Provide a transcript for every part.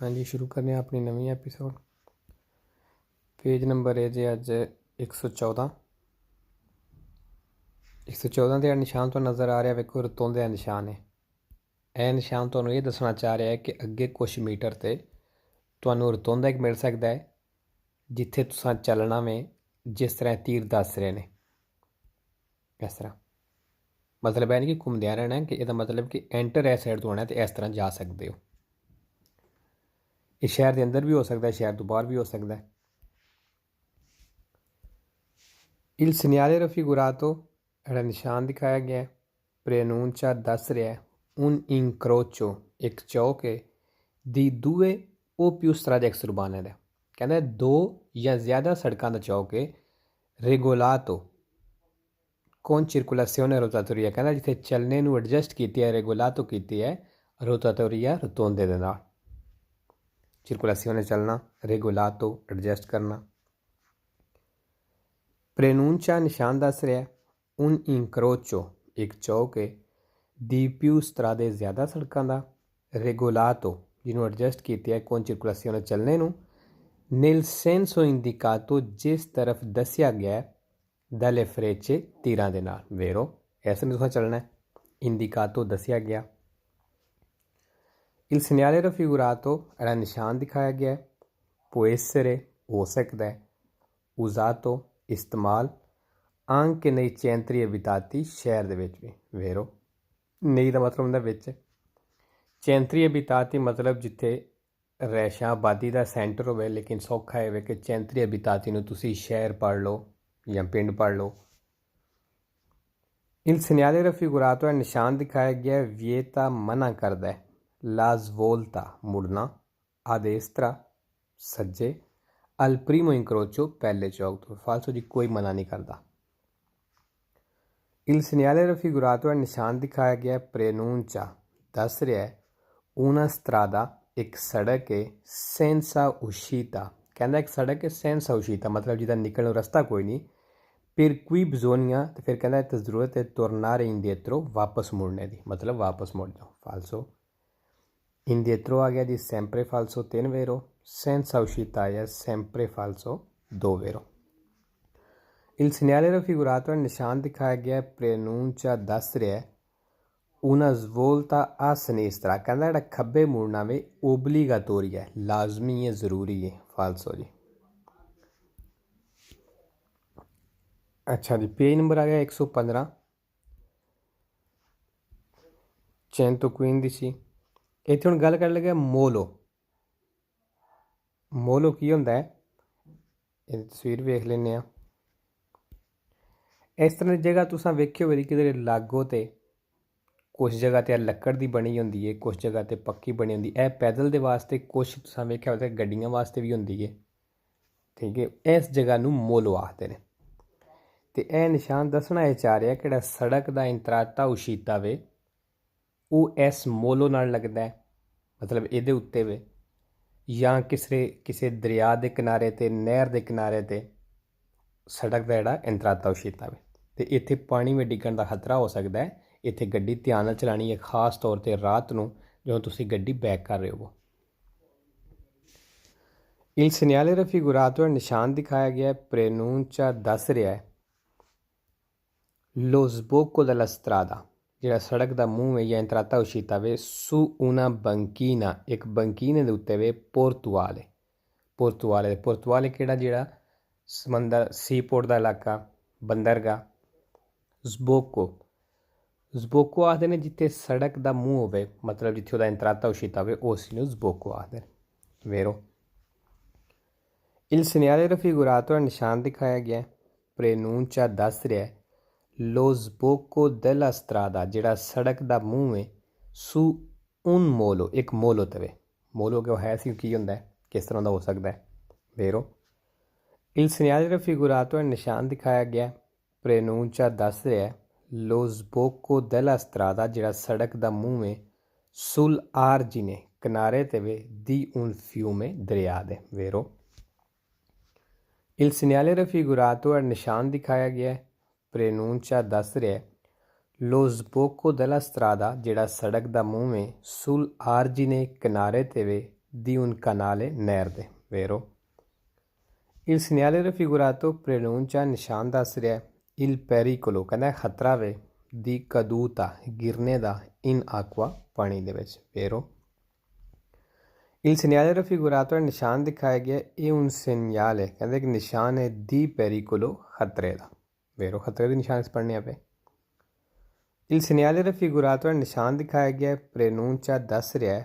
हाँ जी, शुरू करने अपनी नवी एपीसोड। पेज नंबर है जी अज 114। 114 का निशान तो नज़र आ रहा, वेखो रतौंदे का निशान है। यह निशान तो ये दसना चाह रहा है कि अगे कुछ मीटर से तो रतौंदा एक मिल सकता है जिथे तुसा चलना में, जिस तरह तीर दस रहे हैं इस तरह। मतलब है नहीं कि घूमद्या रहना है, कि यदा मतलब कि एंटर इस साइड तो होना है तो इस तरह जा सकते हो। ये शहर के अंदर भी हो सकता है, शहर तो बाहर भी हो सकता है। इल सिग्नाले रफिगुरातो एड़ा निशान दिखाया गया है। प्रेनूंचा दस रहा है उन इंक्रोचो एक चौक है दी दूए ओ पियूस्त्रा दे एक्सुरबाने दे। कहना है दो या ज़्यादा सड़कों का चौक है रेगोलातो कौन चिरकुलासियोने रोटाटोरिया। कहना जिथे चलने नू एडजस्ट की है रेगोलातो की है रोटाटोरिया रतौंदे दे नाल। चिरकुलासियोने चलना, रेगोलातो एडजस्ट करना। प्रेनूंचा निशान दस रहा है उन इंक्रोचो एक चौक है दी पियूस्त्रा दे ज़्यादा सड़कों का रेगोलातो जिन्होंने एडजस्ट किया है कौन चिरकुलासियोने चलने नू निल सेंसो इंडिकातो जिस तरफ दसिया गया है दले फ्रेचे तीरां दे नाल। वेरो ऐसे में तुसें चलना है, इंडिकातो दसिया गया। इल सिग्नाले रफिगुरातो एड़ा निशान दिखाया गया है। पोएसरे हो सकता है, उजातो इस्तेमाल, आंक के नई चैंतरी बिताती शहर दे विच भी। वेरो नई का मतलब होंदा विच, चैंतरी बिताती मतलब जिथे रैशा आबादी का सेंटर होवे, लेकिन सौखा है कि चैंतरी बिताती नूं तुसी शहर पढ़ लो या पिंड पढ़ लो। इल सिग्नाले रफिगुरातो निशान दिखाया गया है विएता मना करदा है लाज वोल्ता मुड़ना, आदेस्त्रा सज्जे, अल प्रीमो इंक्रोचो पहले चौक तो फालसो जी कोई मना नहीं करता। इल सिग्नाले रफिगुरातो निशान दिखाया गया है प्रेनूंचा दस रहा है ऊना स्त्रादा एक सड़क है सेंसा उशीता। कहना एक सड़क है सेंसा उशीता मतलब जिदा निकलने रस्ता कोई नहीं। फिर क्वी बजोनिया तो फिर कहना तो जरूरत है तुरनारे इंडियत्रो वापस मुड़ने की, मतलब वापस मुड़ जाओ। फालसो इंडियत्रो आ गया जी सैंप्रे फालसो 3 वेरो, सेंसा उशीता आया सैंप्रे फालसो 2 वेरो। इल सिग्नाले रफिगुरातो निशान दिखाया गया है प्रेनूंचा दस रहा है una svolta a sinistra। कहना जेड़ा खब्बे मुड़ना वे ओबलीगातोरी है, लाजमी है, ज़रूरी है। फालसो जी। अच्छा जी, पेज नंबर आ गया 115। चैन तो क्वीन दी सी। इत्थे हुण गल करन लगे मोलो। मोलो की होंदा है, ये तस्वीर वेख लेने आ। इस तरह की जगह तुसां वेखी होवे कि लागो ते कुछ जगह तो लक्कड़ की बनी होंदी है, कुछ जगह तो पक्की बनी होंदी है। पैदल के वास्ते, कुछ तुसां वेख्या होवे गड्डियां वास्ते भी होंदी है। ठीक है, इस जगह नूं मोलो आखदे ने। ते यह निशान दसना यह चाह रहा कि जिहड़ा सड़क का इंतराता उशीता वे वो इस मोलो नाल लगदा है, मतलब इहदे उत्ते वे, या किसी दरिया के किनारे ते नहर के किनारे ते सड़क का जिहड़ा इंतराता उशीता वे। ते इत्थे पानी में डिग्गण का खतरा हो सकता है। इत्थे गड्डी ध्यान नाल चलानी है, खास तौर पर रात नूं ਜਦੋਂ ਤੁਸੀਂ ਗੱਡੀ बैक कर रहे हो। इल सिग्नाले रफिगुरातो निशान दिखाया गया है प्रेनूंचा दस रहा है लो sbocco della strada जिहड़ा सड़क का मूँह है या इंतराता उशीता वे su una banchina एक बंकीने दे उत्ते वे पोर्तुआले। पोर्तुआले केड़ा जिहड़ा समंदर सीपोर्ट का इलाका, बंदरगाह। ज़बोको आखदे ने जिथे सड़क का मूँह होवे, मतलब जिथे उसका इंतराता उशीता होवे उस नूं ज़बोको आखदे ने। वेरो इल सिग्नाले रफिगुरातो निशान दिखाया गया है प्रेनूंचा दस रहा है लो sbocco della strada जिहड़ा सड़क का मूँह है su un मोलो एक मोलो तवे। मोलो क्यों है सी की होंदा है, किस तरह का हो सकता है। वेरो इल सिग्नाले रफिगुरातो निशान दिखाया गया है प्रेनूंचा दस रहा है लो sbocco della strada जिहड़ा सड़क का मूँह है sul argine किनारे तवे दी un fiume दरिया दे। वेरो इल सिग्नाले रफिगुरातो निशान दिखाया गया है प्रेनूंचा दस रहा है लो sbocco della strada जिहड़ा सड़क का मूँह है sul argine किनारे ते वे di un canale nehर ਦੇ vero il segnale raffigurato preannuncia ਨਿਸ਼ਾਨ ਦੱਸ ਰਿਹਾ il pericolo ਕਹਿੰਦਾ ਖਤਰਾ ਵੇ di caduta ਗਿਰਨੇ the in acqua ਪਾਣੀ ਦੇ ਵਿੱਚ vero il segnale raffigurato ਨਿਸ਼ਾਨ ਦਿਖਾਇਆ ਗਿਆ ਇਹ un segnale ਕਹਿੰਦਾ ਇੱਕ ਨਿਸ਼ਾਨ ਹੈ di pericolo ਖਤਰੇ ਦਾ vero ਖਤਰੇ ਦੇ ਨਿਸ਼ਾਨ ਪੜ੍ਹਨੇ ਆਪੇ il segnale raffigurato ਨਿਸ਼ਾਨ ਦਿਖਾਇਆ ਗਿਆ preannuncia ਦੱਸ ਰਿਹਾ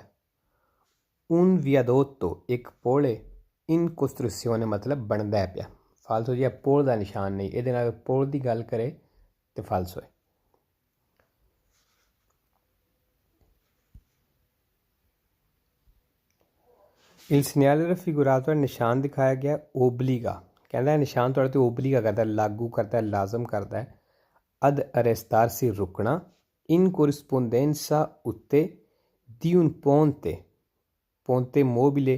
un viadotto ਇੱਕ ਪੁਲ ਹੈ in costruzione ਮਤਲਬ ਬਣਦਾ ਪਿਆ ਫਾਲਸੋ ਜੀ ਪੁਲ ਦਾ ਨਿਸ਼ਾਨ ਨਹੀਂ ਇਹਦੇ ਨਾਲ ਪੁਲ ਦੀ ਗੱਲ ਕਰੇ ਤੇ ਫਾਲਸੋ ਹੈ il segnale raffigurato ਨਿਸ਼ਾਨ ਦਿਖਾਇਆ ਗਿਆ obliga ਕਹਿੰਦਾ ਨਿਸ਼ਾਨ ਤੁਹਾਡੇ ਤੇ obliga ਕਰਦਾ ਲਾਗੂ ਕਰਦਾ ਲਾਜ਼ਮ ਕਰਦਾ ਹੈ ad arrestarsi ਰੁਕਣਾ in corrispondenza ਉੱਤੇ di un ponte mobile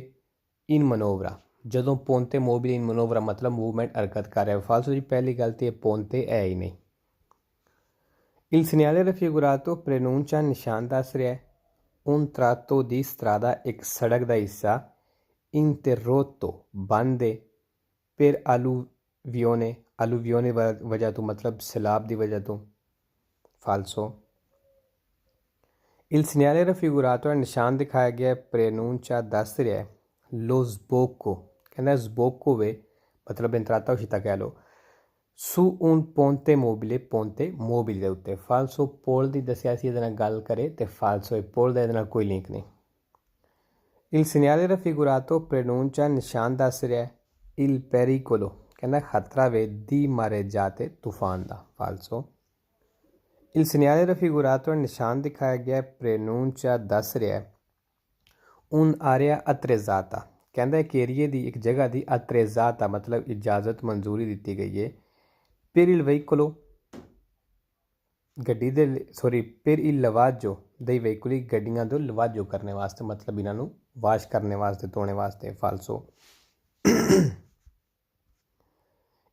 in manovra ਜਦੋਂ ponte mobile in manovra ਮਤਲਬ ਮੂਵਮੈਂਟ ਹਰਕਤ ਕਰ ਰਿਹਾ ਫਾਲਸੋ ਜੀ ਪਹਿਲੀ ਗੱਲ ਤੇ ponte ਹੈ ਹੀ ਨਹੀਂ il segnale raffigurato preannuncia ਨਿਸ਼ਾਨ ਦੱਸ ਰਿਹਾ un tratto di strada ਇੱਕ ਸੜਕ ਦਾ ਹਿੱਸਾ interrotto ਬੰਦ per alluvione ਵਜ੍ਹਾ ਤੋਂ ਮਤਲਬ ਸੈਲਾਬ ਦੀ ਵਜ੍ਹਾ ਤੋਂ ਫਾਲਸੋ il segnale raffigurato ਨਿਸ਼ਾਨ ਦਿਖਾਇਆ ਗਿਆ preannuncia ਦੱਸ ਰਿਹਾ lo sbocco ਕਹਿੰਦਾ sbocco ਵੇ ਮਤਲਬ ਇੰਤਰਾਤਾ ਉਸ਼ੀਤਾ ਕਹਿ ਲਓ su un ponte mobile ਦੇ ਉੱਤੇ ਫਾਲਸੋ ਪੋਲ ਦੀ ਦੱਸਿਆ ਸੀ ਇਹਦੇ ਨਾਲ ਗੱਲ ਕਰੇ ਤੇ ਫਾਲਸੋ ਹੈ ਪੋਲ ਦਾ ਇਹਦੇ ਨਾਲ ਕੋਈ ਲਿੰਕ ਨਹੀਂ il segnale raffigurato preannuncia ਨਿਸ਼ਾਨ ਦੱਸ ਰਿਹਾ il pericolo ਕਹਿੰਦਾ ਖਤਰਾ ਵੇ di mareggiate ਤੂਫਾਨ ਦਾ ਫਾਲਸੋ il segnale raffigurato ਨਿਸ਼ਾਨ ਦਿਖਾਇਆ ਗਿਆ preannuncia ਦੱਸ ਰਿਹਾ un area attrezzata ਕਹਿੰਦਾ ਇੱਕ ਏਰੀਏ ਦੀ ਇੱਕ ਜਗ੍ਹਾ ਦੀ attrezzata ਮਤਲਬ ਇਜਾਜ਼ਤ ਮਨਜ਼ੂਰੀ ਦਿੱਤੀ ਗਈ ਹੈ per il veicolo ਗੱਡੀ ਦੇ per il lavaggio dei veicoli ਗੱਡੀਆਂ ਦਾ ਲਵਾਜੋ ਕਰਨੇ ਵਾਸਤੇ ਮਤਲਬ ਇਹਨਾਂ ਨੂੰ ਵਾਸ਼ ਕਰਨੇ ਵਾਸਤੇ ਧੋਣੇ ਵਾਸਤੇ ਫਾਲਸੋ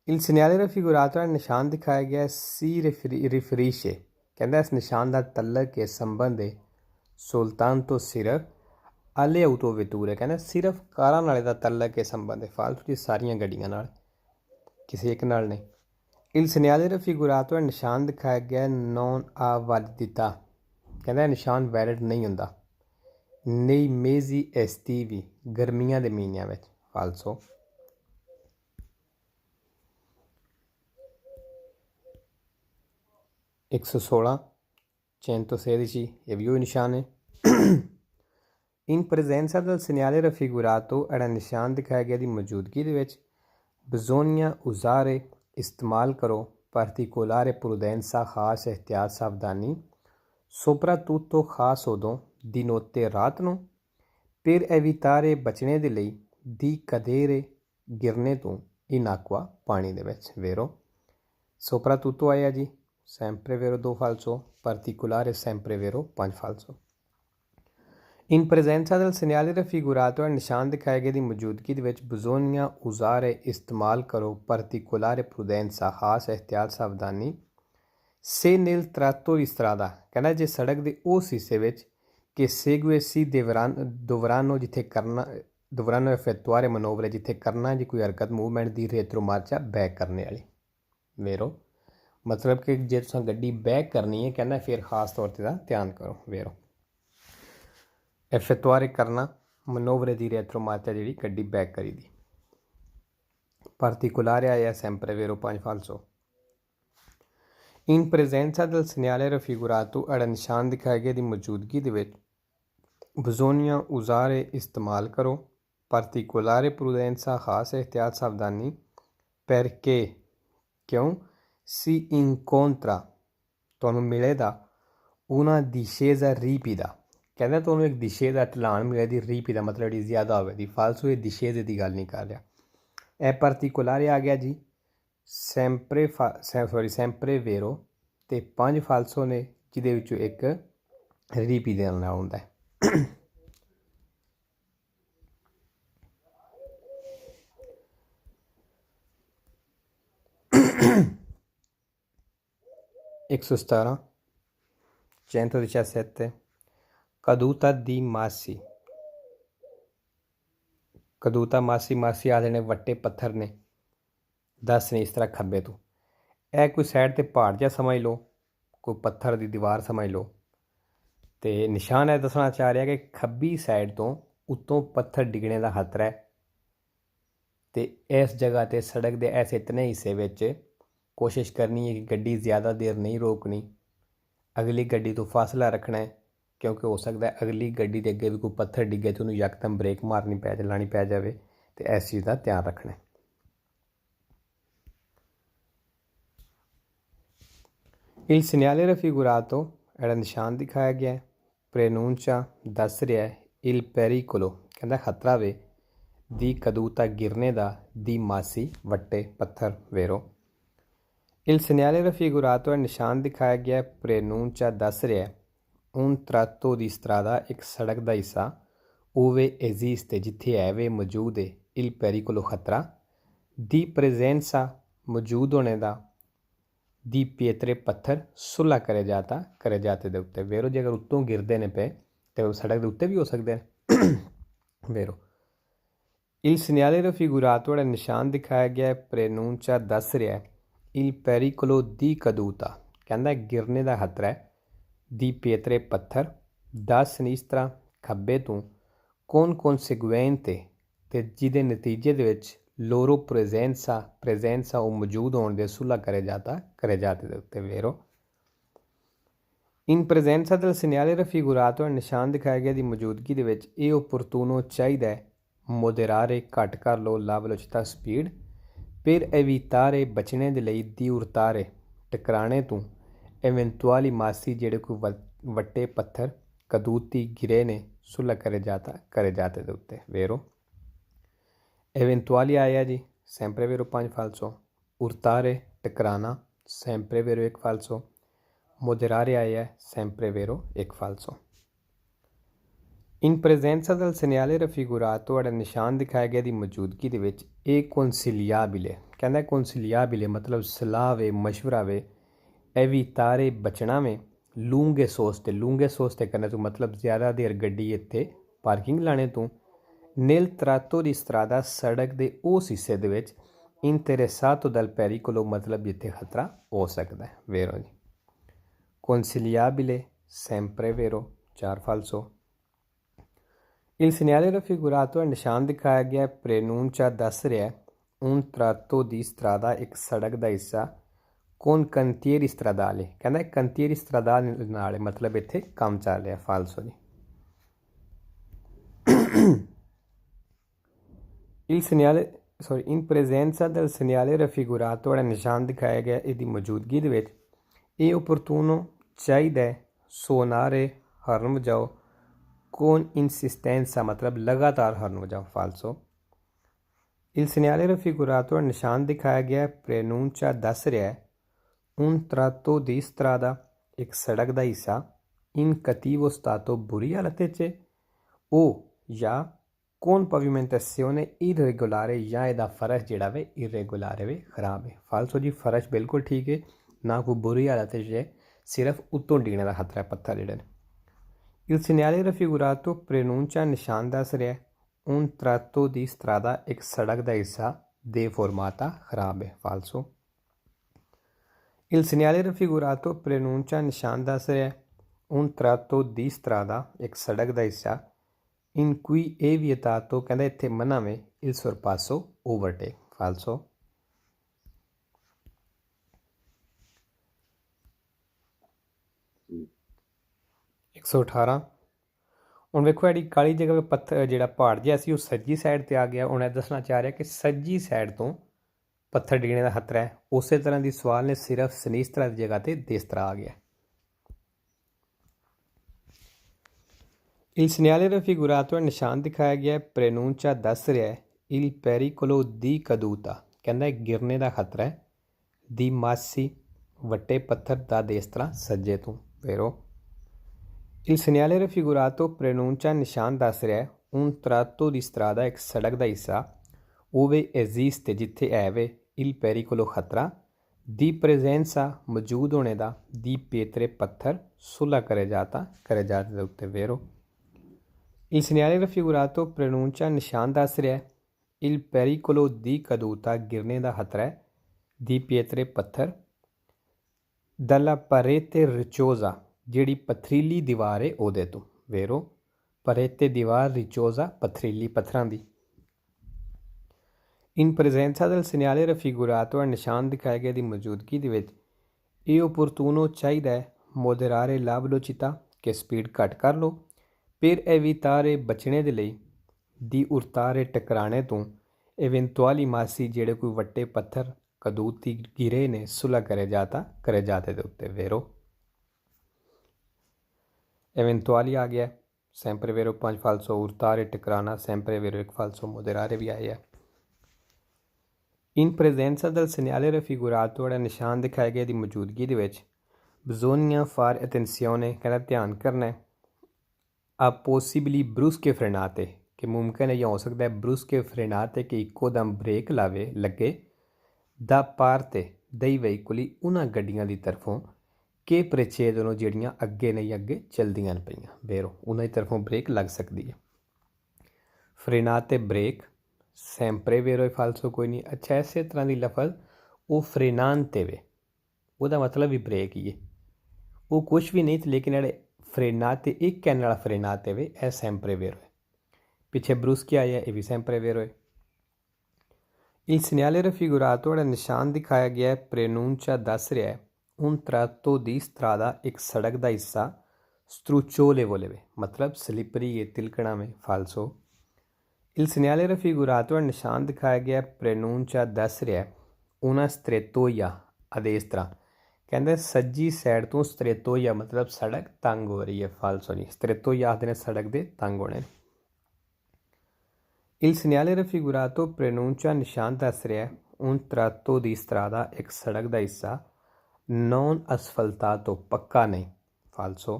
il segnale raffigurato ਨਿਸ਼ਾਨ ਦਿਖਾਇਆ ਗਿਆ si riferisce ਕਹਿੰਦਾ ਇਸ ਨਿਸ਼ਾਨ ਦਾ ਤਲਕ ਹੈ ਸੰਬੰਧ ਹੈ ਸੁਲਤਾਨ ਸਿਰਫ alle autovetture ਕਹਿੰਦਾ ਸਿਰਫ ਕਾਰਾਂ ਨਾਲ ਦਾ ਤਲਕ ਹੈ ਸੰਬੰਧ ਹੈ ਫਾਲਤੂ ਦੀ ਸਾਰੀਆਂ ਗੱਡੀਆਂ ਨਾਲ ਕਿਸੇ ਇੱਕ ਨਾਲ ਨਹੀਂ il segnale raffigurato ਨਿਸ਼ਾਨ ਦਿਖਾਇਆ ਗਿਆ non ha validità ਕਹਿੰਦਾ ਨਿਸ਼ਾਨ ਵੈਲਿਡ ਨਹੀਂ ਹੁੰਦਾ nei mesi estivi ਗਰਮੀਆਂ ਦੇ ਮਹੀਨਿਆਂ ਵਿੱਚ ਫਾਲਸੋ ਇੱਕ ਸੌ 16 116 ਇਹ ਵੀ ਉਹ ਨਿਸ਼ਾਨ ਹੈ in presenza del segnale raffigurato era ਨਿਸ਼ਾਨ ਦਿਖਾਇਆ ਗਿਆ ਦੀ ਮੌਜੂਦਗੀ ਦੇ ਵਿੱਚ bisogna usare ਇਸਤੇਮਾਲ ਕਰੋ particolare prudenza ਖਾਸ ਇਹਤਿਆਤ ਸਾਵਧਾਨੀ soprattutto ਖਾਸ ਉਦੋਂ ਦੀ ਨੋਤੇ ਰਾਤ ਨੂੰ per evitare ਬਚਣੇ ਦੇ ਲਈ di cadere ਗਿਰਨੇ ਤੋਂ in acqua ਪਾਣੀ ਦੇ ਵਿੱਚ vero soprattutto ਆਇਆ ਜੀ sempre vero 2 falso particolare sempre vero 5 falso in presenza del segnale raffigurato ਨਿਸ਼ਾਨ ਦਿਖਾਏ ਗਏ ਦੀ ਮੌਜੂਦਗੀ ਦੇ ਵਿੱਚ bisogna usare ਇਸਤੇਮਾਲ ਕਰੋ particolare prudenza ਖਾਸ ਇਹਤਿਆਤ ਸਾਵਧਾਨੀ se nel tratto di strada ਕਹਿੰਦਾ ਜੇ ਸੜਕ ਦੇ ਉਸ ਹਿੱਸੇ ਵਿੱਚ che segue si dovranno ਜਿੱਥੇ ਕਰਨਾ dovranno effettuare manovre ਜਿੱਥੇ ਕਰਨਾ ਜੀ ਕੋਈ ਹਰਕਤ ਮੂਵਮੈਂਟ ਦੀ retromarcia ਬੈਕ ਕਰਨੇ ਵਾਲੀ vero ਮਤਲਬ ਕਿ ਜੇ ਤੁਸੀਂ ਗੱਡੀ ਬੈਕ ਕਰਨੀ ਹੈ ਕਹਿੰਦਾ ਫਿਰ ਖਾਸ ਤੌਰ ਤੇ ਦਾ ਧਿਆਨ ਕਰੋ vero effettuare ਕਰਨਾ ਮਨੋਵਰੇ ਦੀ retromarcia ਜਿਹੜੀ ਗੱਡੀ ਬੈਕ ਕਰੀ ਦੀ particolare ਆਇਆ sempre vero 5 falso in presenza del segnale raffigurato era ਨਿਸ਼ਾਨ ਦਿਖਾਏ ਗਏ ਦੀ ਮੌਜੂਦਗੀ ਦੇ ਵਿੱਚ bisogna usare ਇਸਤੇਮਾਲ ਕਰੋ particolare prudenza ਖਾਸ ਇਹਤਿਆਤ ਸਾਵਧਾਨੀ perché ਕਿਉਂ si incontra ਤੁਹਾਨੂੰ ਮਿਲੇਗਾ una discesa ripida ਕਹਿੰਦਾ ਤੁਹਾਨੂੰ ਇੱਕ ਦਿਸ਼ੇ ਦਾ ਢਲਾਣ ਮਿਲੇਗੀ ਰੀਪੀ ਦਾ ਮਤਲਬ ਜਿਹੜੀ ਜ਼ਿਆਦਾ ਹੋਵੇਗੀ ਫਾਲਸੋ ਇਹ ਦਿਸ਼ੇ ਦੀ ਗੱਲ ਨਹੀਂ ਕਰ ਰਿਹਾ ਇਹ ਪਾਰਟਿਕੂਲਰ ਆ ਗਿਆ ਜੀ sempre vero ਤੇ 5 ਫਾਲਸੋ ਨੇ ਜਿਹਦੇ ਵਿੱਚੋਂ ਇੱਕ ਰੀਪੀ ਦੇ ਨਾਲ ਆਉਂਦਾ ਹੈ ਇੱਕ ਸੌ 17 117 caduta di massi ਕਦੂਤਾ ਮਾਸੀ ਮਾਸੀ ਆਖਦੇ ਨੇ ਵੱਟੇ ਪੱਥਰ ਨੇ, ਦੱਸ ਨੇ ਇਸ ਤਰ੍ਹਾਂ ਖੱਬੇ ਤੋਂ। ਇਹ ਕੋਈ ਸਾਈਡ 'ਤੇ ਪਹਾੜ ਜਿਹਾ ਸਮਝ ਲਓ, ਕੋਈ ਪੱਥਰ ਦੀ ਦੀਵਾਰ ਸਮਝ ਲਓ। ਅਤੇ ਨਿਸ਼ਾਨ ਇਹ ਦੱਸਣਾ ਚਾਹ ਰਿਹਾ ਕਿ ਖੱਬੀ ਸਾਈਡ ਤੋਂ ਉੱਤੋਂ ਪੱਥਰ ਡਿੱਗਣੇ ਦਾ ਖਤਰਾ ਹੈ। ਅਤੇ ਇਸ ਜਗ੍ਹਾ 'ਤੇ ਸੜਕ ਦੇ ਇਸ ਇਤਨੇ ਹਿੱਸੇ ਵਿੱਚ ਕੋਸ਼ਿਸ਼ ਕਰਨੀ ਹੈ ਕਿ ਗੱਡੀ ਜ਼ਿਆਦਾ ਦੇਰ ਨਹੀਂ ਰੋਕਣੀ, ਅਗਲੀ ਗੱਡੀ ਤੋਂ ਫਾਸਲਾ ਰੱਖਣਾ ਹੈ, ਕਿਉਂਕਿ ਹੋ ਸਕਦਾ ਅਗਲੀ ਗੱਡੀ ਦੇ ਅੱਗੇ ਵੀ ਕੋਈ ਪੱਥਰ ਡਿੱਗੇ ਅਤੇ ਉਹਨੂੰ ਯਕਦਮ ਬ੍ਰੇਕ ਲਾਉਣੀ ਪੈ ਜਾਵੇ, ਅਤੇ ਇਸ ਚੀਜ਼ ਦਾ ਧਿਆਨ ਰੱਖਣਾ। Il segnale raffigurato ਜਿਹੜਾ ਨਿਸ਼ਾਨ ਦਿਖਾਇਆ ਗਿਆ ਹੈ ਪ੍ਰੇਨੂncia ਦੱਸ ਰਿਹਾ ਹੈ il pericolo ਕਹਿੰਦਾ ਖਤਰਾ ਵੇ, ਦੀ ਕਦੂਤਾ ਗਿਰਨੇ ਦਾ, ਦੀ ਮਾਸੀ ਵੱਟੇ ਪੱਥਰ ਵੇਰੋ। il segnale raffigurato ਨਿਸ਼ਾਨ ਦਿਖਾਇਆ ਗਿਆ ਪ੍ਰੇਨੂncia ਦੱਸ ਰਿਹਾ ਹੈ un tratto di strada ਇੱਕ ਸੜਕ ਦਾ ਹਿੱਸਾ ove esiste ਜਿੱਥੇ ਹੈ ਵੇ ਮੌਜੂਦ ਹੈ il pericolo ਖਤਰਾ, ਦੀ presenza ਮੌਜੂਦ ਹੋਣੇ ਦਾ, ਦੀ ਪietre ਪੱਥਰ ਸੁਲ੍ਹਾ ਕਰੇ ਜਾਤੇ ਦੇ ਉੱਤੇ ਵੇਰੋ। ਜੇ ਅਗਰ ਉੱਤੋਂ ਗਿਰਦੇ ਨੇ ਪਏ ਅਤੇ ਉਹ ਸੜਕ ਦੇ ਉੱਤੇ ਵੀ ਹੋ ਸਕਦੇ ਨੇ ਵੇਰੋ। il segnale raffigurato ਜਿਹੜਾ ਨਿਸ਼ਾਨ ਦਿਖਾਇਆ ਗਿਆ ਪ੍ਰੇਨੂncia ਦੱਸ ਰਿਹਾ il pericolo di caduta ਕਹਿੰਦਾ ਗਿਰਨੇ ਦਾ ਖਤਰਾ ਹੈ, ਦੀ ਪietre ਪੱਥਰ, ਦਾ sinistra ਖੱਬੇ ਤੋਂ, ਕੌਣ conseguente ਅਤੇ ਜਿਹਦੇ ਨਤੀਜੇ ਦੇ ਵਿੱਚ ਲੋਰੋ presenza ਉਹ ਮੌਜੂਦ ਹੋਣ ਦੇ ਸੁਲ੍ਹਾ ਕਰੇ ਜਾਤੇ ਦੇ ਉੱਤੇ ਵੇਰੋ। ਇਨ presenza del segnale raffigurato ਨਿਸ਼ਾਨ ਦਿਖਾਇਆ ਗਿਆ ਦੀ ਮੌਜੂਦਗੀ ਦੇ ਵਿੱਚ ਇਹ opportuno ਚਾਹੀਦਾ ਹੈ moderare ਘੱਟ ਕਰ ਲਓ la velocità speed, per evitare ਬਚਣੇ ਦੇ ਲਈ di urtare ਟਕਰਾਣੇ ਤੋਂ, eventuali massi ਜਿਹੜੇ ਕੋਈ ਵੱਟੇ ਪੱਥਰ ਕਦੂਤੀ ਗਿਰੇ ਨੇ ਸੁਲ੍ਹਾ ਕਰੇ ਜਾਤੇ ਦੇ ਉੱਤੇ ਵੇਰੋ। eventuali ਆਇਆ ਜੀ sempre vero 5 falso, urtare ਟਕਰਾਣਾ sempre vero 1 falso, moderare ਆਇਆ sempre vero 1 falso। in presenza del segnale raffigurato ਜਿਹੜਾ ਨਿਸ਼ਾਨ ਦਿਖਾਇਆ ਗਿਆ ਦੀ ਮੌਜੂਦਗੀ ਦੇ ਵਿੱਚ ਇਹ consigliabile ਕਹਿੰਦਾ consigliabile ਮਤਲਬ ਸਲਾਹ ਵੇ, ਮਸ਼ਵਰਾ ਵੇ, evitare ਬਚਣਾ ਵੇ, ਲੂੰਗੇ soste ਕਰਨੇ ਤੋਂ ਮਤਲਬ ਜ਼ਿਆਦਾ ਦੇਰ ਗੱਡੀ ਇੱਥੇ ਪਾਰਕਿੰਗ ਲਾਣੇ ਤੋਂ, nel tratto di strada ਸੜਕ ਦੇ ਉਸ ਹਿੱਸੇ ਦੇ ਵਿੱਚ, interessato dal pericolo ਮਤਲਬ ਜਿੱਥੇ ਖਤਰਾ ਹੋ ਸਕਦਾ ਹੈ ਵੇਰੋ ਜੀ। consigliabile sempre vero 4 falso। il segnale raffigurato ਨਿਸ਼ਾਨ ਦਿਖਾਇਆ ਗਿਆ ਪ੍ਰੇਨੂncia ਦੱਸ ਰਿਹਾ un tratto di strada ਇੱਕ ਸੜਕ ਦਾ ਹਿੱਸਾ con cantieri stradali ਕਹਿੰਦਾ cantieri stradali ਨਾਲ ਮਤਲਬ ਇੱਥੇ ਕੰਮ ਚੱਲ ਰਿਹਾ falso ਜੀ। in presenza del segnale raffigurato ਜਿਹੜਾ ਨਿਸ਼ਾਨ ਦਿਖਾਇਆ ਗਿਆ ਇਹਦੀ ਮੌਜੂਦਗੀ ਦੇ ਵਿੱਚ ਇਹ opportuno ਚਾਹੀਦਾ ਹੈ suonare ਹਰਨ ਵਜਾਓ, con insistenza ਮਤਲਬ ਲਗਾਤਾਰ ਹਰਨ ਵਜਾਓ falso। il segnale raffigurato ਨਿਸ਼ਾਨ ਦਿਖਾਇਆ ਗਿਆ ਪ੍ਰੇਨੂncia ਦੱਸ ਰਿਹਾ un tratto di strada ਇੱਕ ਸੜਕ ਦਾ ਹਿੱਸਾ in cattivo stato ਬੁਰੀ ਹਾਲਤ 'ਚ ਉਹ ਜਾਂ con pavimentazione irregolare ਜਾਂ ਇਹਦਾ ਫਰਸ਼ ਜਿਹੜਾ ਵੇ irregolare ਵੇ ਖਰਾਬ ਹੈ falso ਜੀ। ਫਰਸ਼ ਬਿਲਕੁਲ ਠੀਕ ਹੈ, ਨਾ ਕੋਈ ਬੁਰੀ ਹਾਲਤ 'ਚ, ਸਿਰਫ ਉੱਤੋਂ ਡਿੱਗਣੇ ਦਾ ਖਤਰਾ ਹੈ ਪੱਥਰ ਜਿਹੜੇ ਨੇ। il segnale raffigurato ਪ੍ਰੇਨੂncia ਨਿਸ਼ਾਨ ਦੱਸ ਰਿਹਾ un tratto di strada ਇੱਕ ਸੜਕ ਦਾ ਹਿੱਸਾ deformata ਖਰਾਬ ਹੈ falso। il segnale raffigurato ਪ੍ਰੇਨੂncia ਨਿਸ਼ਾਨ ਦੱਸ ਰਿਹਾ un tratto di strada ਇੱਕ ਸੜਕ ਦਾ ਹਿੱਸਾ in cui è vietato ਕਹਿੰਦਾ ਇੱਥੇ ਮਨ੍ਹਾ ਵੇ il sorpasso overtake falso। ਇੱਕ 118 ਹੁਣ ਵੇਖੋ ਜਿਹੜੀ ਕਾਲੀ ਜਗ੍ਹਾ ਪੱਥਰ ਜਿਹੜਾ ਪਹਾੜ ਜਿਹਾ ਸੀ ਉਹ ਸੱਜੀ ਸਾਈਡ 'ਤੇ ਆ ਗਿਆ। ਹੁਣ ਇਹ ਦੱਸਣਾ ਚਾਹ ਰਿਹਾ ਕਿ ਸੱਜੀ ਸਾਈਡ ਤੋਂ ਪੱਥਰ ਡਿੱਗਣੇ ਦਾ ਖਤਰਾ ਹੈ। ਉਸੇ ਤਰ੍ਹਾਂ ਦੀ ਸਵਾਲ ਨੇ ਸਿਰਫ ਸਿਨੀਸਤਰਾ ਦੀ ਜਗ੍ਹਾ 'ਤੇ ਦੇਸਤਰਾ ਆ ਗਿਆ। il segnale raffigurato ਨਿਸ਼ਾਨ ਦਿਖਾਇਆ ਗਿਆ ਪ੍ਰੇਨੂncia ਦੱਸ ਰਿਹਾ il pericolo di caduta ਕਹਿੰਦਾ ਗਿਰਨੇ ਦਾ ਖਤਰਾ ਹੈ, ਦੀ ਮਾਸੀ ਵੱਟੇ ਪੱਥਰ ਦਾ ਦੇਸਤਰਾ ਸੱਜੇ ਤੋਂ ਵੇਰੋ। il segnale raffigurato ਪ੍ਰੇਨੂncia ਨਿਸ਼ਾਨ ਦੱਸ ਰਿਹਾ un tratto di strada ਇੱਕ ਸੜਕ ਦਾ ਹਿੱਸਾ ove esiste ਜਿੱਥੇ ਹੈ ਵੇ il pericolo ਖਤਰਾ, ਦੀ presenza ਮੌਜੂਦ ਹੋਣੇ ਦਾ, ਦੀ pietre ਪੱਥਰ ਸੁਲ੍ਹਾ ਕਰੇ ਜਾਤੇ ਦੇ ਉੱਤੇ ਵੇਰੋ। Il segnale raffigurato preannuncia ਨਿਸ਼ਾਨ ਦੱਸ ਰਿਹਾ ਹੈ il pericolo di caduta ਗਿਰਨੇ ਦਾ ਖਤਰਾ ਹੈ di pietre ਪੱਥਰ dalla parete rocciosa ਜਿਹੜੀ ਪਥਰੀਲੀ ਦੀਵਾਰ ਹੈ ਉਹਦੇ ਤੋਂ vero parete ਦੀਵਾਰ rocciosa ਪਥਰੀਲੀ ਪੱਥਰਾਂ ਦੀ in presenza del segnale raffigurato ਨਿਸ਼ਾਨ ਦਿਖਾਏ ਗਏ ਦੀ ਮੌਜੂਦਗੀ ਦੇ ਵਿੱਚ ਇਹ opportuno ਚਾਹੀਦਾ ਹੈ moderare la velocità ਕਿ ਸਪੀਡ ਘੱਟ ਕਰ ਲਓ per evitare ਬਚਣੇ ਦੇ ਲਈ di urtare ਟਕਰਾਣੇ ਤੋਂ eventuali massi ਜਿਹੜੇ ਕੋਈ ਵੱਡੇ ਪੱਥਰ caduti ਗਿਰੇ ਨੇ ਸੁਲ੍ਹਾ ਕਰੇ ਜਾਤੇ ਦੇ ਉੱਤੇ vero eventuali ਆ ਗਿਆ sempre vero 5 falso urtare ਟਕਰਾਣਾ sempre vero 1 falso moderare ਵੀ ਆਇਆ in presenza del segnale raffigurato ਜਿਹੜਾ ਨਿਸ਼ਾਨ ਦਿਖਾਏ ਗਏ ਦੀ ਮੌਜੂਦਗੀ ਦੇ ਵਿੱਚ bisogna fare attenzione ਕਹਿੰਦਾ ਧਿਆਨ ਕਰਨਾ a possibili brusche frenate ਕਿ ਮੁਮਕਿਨ ਇਹ ਹੋ ਸਕਦਾ ਹੈ brusche frenate ਕਿ ਇੱਕੋ ਦਮ ਬ੍ਰੇਕ ਲੱਗੇ da parte dei veicoli ਉਹਨਾਂ ਗੱਡੀਆਂ ਦੀ ਤਰਫੋਂ ਕਿ ਪ੍ਰਚੇਦਨੋਂ ਜਿਹੜੀਆਂ ਅੱਗੇ ਨਹੀਂ ਅੱਗੇ ਚਲਦੀਆਂ ਪਈਆਂ vero ਉਹਨਾਂ ਦੀ ਤਰਫੋਂ ਬ੍ਰੇਕ ਲੱਗ ਸਕਦੀ ਹੈ frenate brake sempre vero e falso ਕੋਈ ਨਹੀਂ ਅੱਛਾ ਇਸੇ ਤਰ੍ਹਾਂ ਦੀ ਲਫ਼ਜ਼ ਉਹ frenante ਵੇ ਉਹਦਾ ਮਤਲਬ ਵੀ ਬ੍ਰੇਕ ਹੀ ਹੈ ਉਹ ਕੁਛ ਵੀ ਨਹੀਂ ਲੇਕਿਨ ਜਿਹੜੇ frenate ਇੱਕ ਕਹਿਣ ਵਾਲਾ frenate ਵੇ ਇਹ sempre vero ਹੈ ਪਿੱਛੇ bruschi ਆਇਆ ਇਹ ਵੀ sempre vero ਹੈ il segnale raffigurato ਜਿਹੜਾ ਨਿਸ਼ਾਨ ਦਿਖਾਇਆ ਗਿਆ ਹੈ preannuncia ਦੱਸ ਰਿਹਾ ਹੈ un tratto di strada ਇੱਕ ਸੜਕ ਦਾ ਹਿੱਸਾ strucciolevole ਵੇ ਮਤਲਬ ਸਲਿਪਰੀ ਹੈ ਤਿਲਕਣਾ ਵੇ falso il segnale raffigurato ਜਿਹੜਾ ਨਿਸ਼ਾਨ ਦਿਖਾਇਆ ਗਿਆ preannuncia ਦੱਸ ਰਿਹਾ ਹੈ una strettoia a destra ਕਹਿੰਦੇ ਸੱਜੀ ਸਾਈਡ ਤੋਂ strettoia ਮਤਲਬ ਸੜਕ ਤੰਗ ਹੋ ਰਹੀ ਹੈ falso ਨਹੀਂ strettoia ਆਖਦੇ ਨੇ ਸੜਕ ਦੇ ਤੰਗ ਹੋਣੇ il segnale raffigurato preannuncia ਨਿਸ਼ਾਨ ਦੱਸ ਰਿਹਾ ਹੈ un tratto di strada ਇੱਕ ਸੜਕ ਦਾ ਹਿੱਸਾ non asfaltato ਪੱਕਾ ਨਹੀਂ falso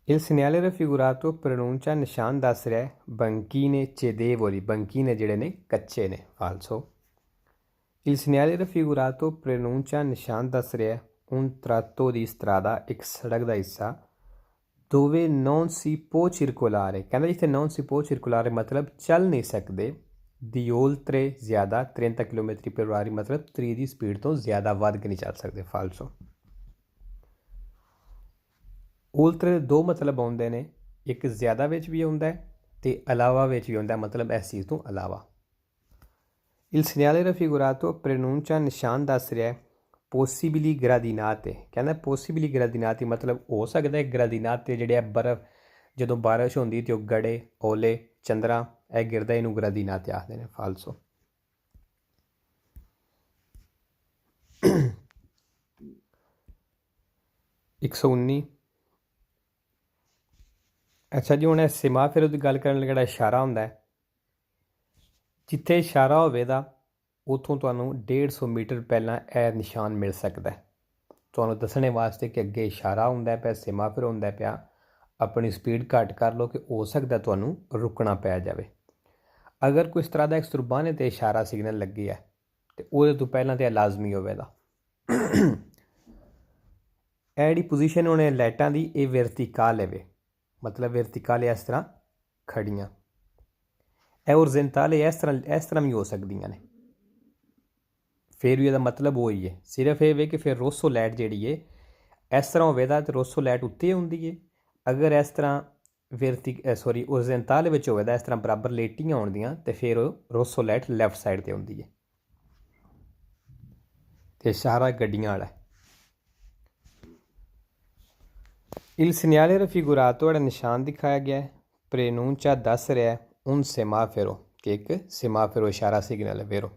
il segnale raffigurato preannuncia ਨਿਸ਼ਾਨ ਦੱਸ ਰਿਹਾ ਹੈ banchine cedevoli banchine ਜਿਹੜੇ ਨੇ ਕੱਚੇ ਨੇ falso il segnale raffigurato preannuncia ਨਿਸ਼ਾਨ ਦੱਸ ਰਿਹਾ ਹੈ un tratto di strada ਇੱਕ ਸੜਕ ਦਾ ਹਿੱਸਾ dove non si può circolare ਕਹਿੰਦਾ ਜਿੱਥੇ non si può circolare ਮਤਲਬ ਚੱਲ ਨਹੀਂ ਸਕਦੇ di oltre ਜ਼ਿਆਦਾ 30 ਕਿਲੋਮੀਟਰ ਪਰ ਆਰੀ ਮਤਲਬ 3 ਦੀ ਸਪੀਡ ਤੋਂ ਜ਼ਿਆਦਾ ਵੱਧ ਕੇ ਨਹੀਂ ਚੱਲ ਸਕਦੇ falso oltre ਦੇ ਦੋ ਮਤਲਬ ਆਉਂਦੇ ਨੇ ਇੱਕ ਜ਼ਿਆਦਾ ਵਿੱਚ ਵੀ ਆਉਂਦਾ ਹੈ ਤੇ ਇਲਾਵਾ ਵਿੱਚ ਵੀ ਆਉਂਦਾ ਮਤਲਬ ਇਸ ਚੀਜ਼ ਤੋਂ ਇਲਾਵਾ il segnale raffigurato preannuncia ਨਿਸ਼ਾਨ ਦੱਸ ਰਿਹਾ ਹੈ possibili gradinate ਕਹਿੰਦਾ possibili gradinati ਮਤਲਬ ਹੋ ਸਕਦਾ ਹੈ gradinate ਜਿਹੜੇ ਆ ਬਰਫ਼ ਜਦੋਂ ਬਾਰਿਸ਼ ਹੁੰਦੀ ਤੇ ਉਹ ਗੜੇ ਓਲੇ ਚੰਦਰਾ ਇਹ ਗਿਰਦਾ ਇਹਨੂੰ gradinate ਆਖਦੇ ਨੇ falso ਇੱਕ 119 ਅੱਛਾ ਜੀ ਹੁਣ ਇਹ ਸਿਮਾਫਿਰ ਦੀ ਗੱਲ ਕਰਨ ਲਈ ਜਿਹੜਾ ਇਸ਼ਾਰਾ ਹੁੰਦਾ ਹੈ ਜਿੱਥੇ ਇਸ਼ਾਰਾ ਹੋਵੇਗਾ ਉੱਥੋਂ ਤੁਹਾਨੂੰ 150 ਮੀਟਰ ਪਹਿਲਾਂ ਇਹ ਨਿਸ਼ਾਨ ਮਿਲ ਸਕਦਾ ਤੁਹਾਨੂੰ ਦੱਸਣੇ ਵਾਸਤੇ ਕਿ ਅੱਗੇ ਇਸ਼ਾਰਾ ਹੁੰਦਾ ਪਿਆ ਸਿਮਾਫਿਰ ਹੁੰਦਾ ਪਿਆ ਆਪਣੀ ਸਪੀਡ ਘੱਟ ਕਰ ਲਓ ਕਿ ਹੋ ਸਕਦਾ ਤੁਹਾਨੂੰ ਰੁਕਣਾ ਪੈ ਜਾਵੇ ਅਗਰ ਕੋਈ ਇਸ ਤਰ੍ਹਾਂ ਦਾ ਸੁਰਬਾਨੇ 'ਤੇ ਇਸ਼ਾਰਾ ਸਿਗਨਲ ਲੱਗੀ ਹੈ ਅਤੇ ਉਹਦੇ ਤੋਂ ਪਹਿਲਾਂ ਤਾਂ ਇਹ ਲਾਜ਼ਮੀ ਹੋਵੇਗਾ ਇਹ ਜਿਹੜੀ ਪੋਜੀਸ਼ਨ ਹੋਣੇ ਲਾਈਟਾਂ ਦੀ ਇਹ ਵਰਟੀਕਲ ਹੈ ਮਤਲਬ ਵਰਟੀਕਲ ਇਸ ਤਰ੍ਹਾਂ ਖੜੀਆਂ ਇਹ ਹੋਰੀਜ਼ੋਨਟਲ ਇਸ ਤਰ੍ਹਾਂ ਵੀ ਹੋ ਸਕਦੀਆਂ ਨੇ ਫਿਰ ਵੀ ਇਹਦਾ ਮਤਲਬ ਉਹ ਹੀ ਹੈ ਸਿਰਫ ਇਹ ਵੇ ਕਿ ਫਿਰ ਰੋਸੋ ਲਾਈਟ ਜਿਹੜੀ ਹੈ ਇਸ ਤਰ੍ਹਾਂ ਹੋਵੇਗਾ ਤਾਂ ਰੋਸੋ ਲਾਈਟ ਉੱਤੇ ਹੁੰਦੀ ਹੈ ਅਗਰ ਇਸ ਤਰ੍ਹਾਂ ਹੋਰੀਜ਼ੋਨਟਲ ਵਿੱਚ ਹੋਵੇਗਾ ਇਸ ਤਰ੍ਹਾਂ ਬਰਾਬਰ ਲੇਟੀਆਂ ਹੋਣਦੀਆਂ ਤੇ ਫਿਰ ਰੋਸੋ ਲਾਈਟ ਲੈਫਟ ਸਾਈਡ 'ਤੇ ਹੁੰਦੀ ਹੈ ਤੇ ਇਸ਼ਾਰਾ ਗੱਡੀਆਂ ਵਾਲਾ il segnale raffigurato ਜਿਹੜਾ ਨਿਸ਼ਾਨ ਦਿਖਾਇਆ ਗਿਆ ਹੈ preannuncia ਦੱਸ ਰਿਹਾ ਹੈ un semaforo ਕਿ ਇੱਕ semaforo ਇਸ਼ਾਰਾ ਸਿਗਨਲ ਹੈ vero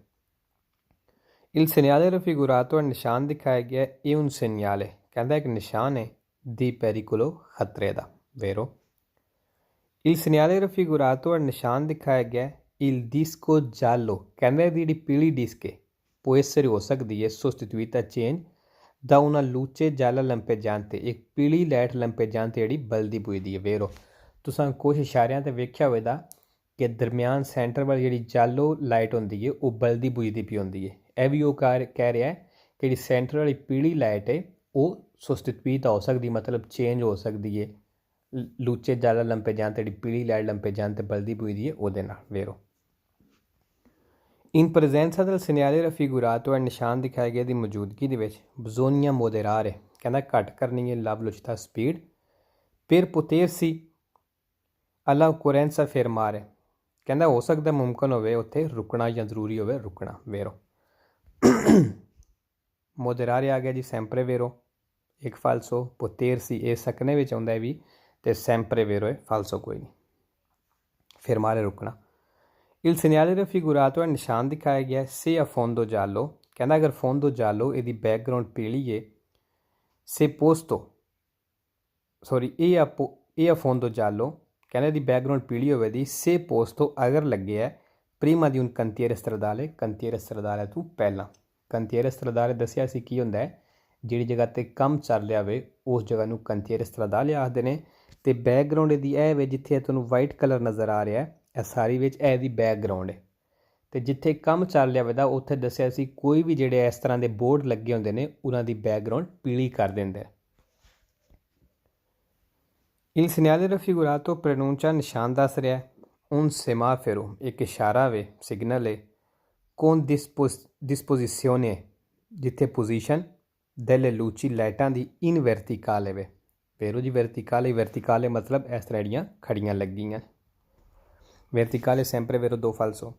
il segnale raffigurato ਨਿਸ਼ਾਨ ਦਿਖਾਇਆ ਗਿਆ ਹੈ ਇਹ un segnale ਕਹਿੰਦਾ ਇੱਕ ਨਿਸ਼ਾਨ ਹੈ di pericolo ਖਤਰੇ ਦਾ vero il segnale raffigurato ਨਿਸ਼ਾਨ ਦਿਖਾਇਆ ਗਿਆ ਹੈ il disco giallo ਕਹਿੰਦਾ ਜਿਹੜੀ ਪੀਲੀ ਡਿਸਕ ਹੈ può essere ਹੋ ਸਕਦੀ ਹੈ sostituita change da una luce gialla lampeggiante ਇੱਕ ਪੀਲੀ ਲਾਈਟ lampeggiante ਜਿਹੜੀ ਬਲਦੀ ਪੁੱਜਦੀ ਹੈ vero ਤੁਸੀਂ ਕੁਛ ਇਸ਼ਾਰਿਆਂ 'ਤੇ ਵੇਖਿਆ ਹੋਵੇਗਾ ਕਿ ਦਰਮਿਆਨ ਸੈਂਟਰ ਵਾਲੀ ਜਿਹੜੀ ਜਾਲੋ ਲਾਈਟ ਹੁੰਦੀ ਹੈ ਉਹ ਬਲਦੀ ਪੁੱਜਦੀ ਪਈ ਹੁੰਦੀ ਹੈ ਇਹ ਵੀ ਉਹ ਕਹਿ ਰਿਹਾ ਹੈ ਕਿ ਜਿਹੜੀ ਸੈਂਟਰ ਵਾਲੀ ਪੀਲੀ ਲਾਈਟ ਹੈ ਉਹ ਸੁਸਤੀਤ ਹੋ ਸਕਦੀ ਮਤਲਬ ਚੇਂਜ ਹੋ ਸਕਦੀ ਹੈ ਲੂਚੇ ਜ਼ਿਆਦਾ ਲੰਪੇ ਜਾਣ ਤੇ ਜਿਹੜੀ ਪੀਲੀ ਲਾਈਟ ਲੰਪੇ ਜਾਣ ਤੇ ਬਲਦੀ ਬੁਝਦੀ ਹੈ ਉਹਦੇ ਨਾਲ ਵੇਰੋ। ਇਨ ਪ੍ਰੈਜ਼ੈਂਸਾ del segnale raffigurato ਹੈ ਨਿਸ਼ਾਨ ਦਿਖਾਏ ਗਏ ਦੀ ਮੌਜੂਦਗੀ ਦੇ ਵਿੱਚ ਬਜ਼ੋਨੀਆ ਮੋਦੇਰਾਰੇ ਕਹਿੰਦਾ ਘੱਟ ਕਰਨੀ ਹੈ ਲਵਲੁਚਤਾ speed per potersi alla occorrenza fermare ਕਹਿੰਦਾ ਹੋ ਸਕਦਾ ਮੁਮਕਨ ਹੋਵੇ ਉੱਥੇ ਰੁਕਣਾ ਜਾਂ ਜ਼ਰੂਰੀ ਹੋਵੇ ਰੁਕਣਾ ਵੇਰੋ। ਮੋਦੇਰਾਰੇ ਆ ਗਿਆ ਜੀ ਸੈਂਪਰੇ ਵੇਰੋ ਇੱਕ ਫਾਲਸੋ potersi ਇਹ ਸਕਨੇ ਵਿੱਚ ਆਉਂਦਾ ਹੈ ਵੀ ਤੇ ਸੈਂਪਰੇ ਵੇਰੋ ਹੈ ਫਾਲਸੋ ਕੋਈ ਨਹੀਂ fermare ਰੁਕਣਾ। Il segnale raffigurato ਹੈ ਨਿਸ਼ਾਨ ਦਿਖਾਇਆ ਗਿਆ se a fondo giallo ਕਹਿੰਦਾ ਅਗਰ fondo giallo ਇਹਦੀ ਬੈਕਗਰਾਉਂਡ ਪੀਲੀ ਹੈ se posto ਸੌਰੀ ਇਹ a fondo giallo ਕਹਿੰਦਾ ਇਹਦੀ ਬੈਕਗਰਾਉਂਡ ਪੀਲੀ ਹੋਵੇ ਦੀ se posto ਅਗਰ ਲੱਗਿਆ prima di un cantiere stradale ਤੋਂ ਪਹਿਲਾਂ। ਕੰਤੀਅਰ ਸਟਰਾਦਾਲੇ ਦੱਸਿਆ ਸੀ ਕੀ ਹੁੰਦਾ ਹੈ ਜਿਹੜੀ ਜਗ੍ਹਾ 'ਤੇ ਕੰਮ ਚੱਲ ਰਿਹਾ ਹੋਵੇ ਉਸ ਜਗ੍ਹਾ ਨੂੰ ਕੰਤੀਅਰ ਸਟਰਾਦਾਲੇ ਆਖਦੇ ਨੇ। ਅਤੇ ਬੈਕਗਰਾਉਂਡ ਇਹਦੀ ਇਹ ਵੇ ਜਿੱਥੇ ਤੁਹਾਨੂੰ ਵਾਈਟ ਕਲਰ ਨਜ਼ਰ ਆ ਰਿਹਾ ਇਹ ਸਾਰੀ ਵਿੱਚ ਇਹਦੀ ਬੈਕਗਰਾਉਂਡ ਹੈ। ਅਤੇ ਜਿੱਥੇ ਕੰਮ ਚੱਲ ਰਿਹਾ ਹੋਵੇਗਾ ਉੱਥੇ ਦੱਸਿਆ ਸੀ ਕੋਈ ਵੀ ਜਿਹੜੇ ਇਸ ਤਰ੍ਹਾਂ ਦੇ ਬੋਰਡ ਲੱਗੇ ਹੁੰਦੇ ਨੇ ਉਹਨਾਂ ਦੀ ਬੈਕਗਰਾਉਂਡ ਪੀਲੀ ਕਰ ਦਿੰਦੇ। Il segnale raffigurato preannuncia ਨਿਸ਼ਾਨ ਦੱਸ ਰਿਹਾ un semaforo ਇੱਕ ਇਸ਼ਾਰਾ ਵੇ ਸਿਗਨਲ ਹੈ con disposizione ਜਿੱਥੇ ਪੋਜੀਸ਼ਨ delle luci ਲਾਈਟਾਂ ਦੀ in verticale ਵੇ ਵੇਰੋ ਜੀ verticale ਮਤਲਬ ਇਸ ਤਰ੍ਹਾਂ ਜਿਹੜੀਆਂ ਖੜੀਆਂ ਲੱਗੀਆਂ verticale sempre vero do falso।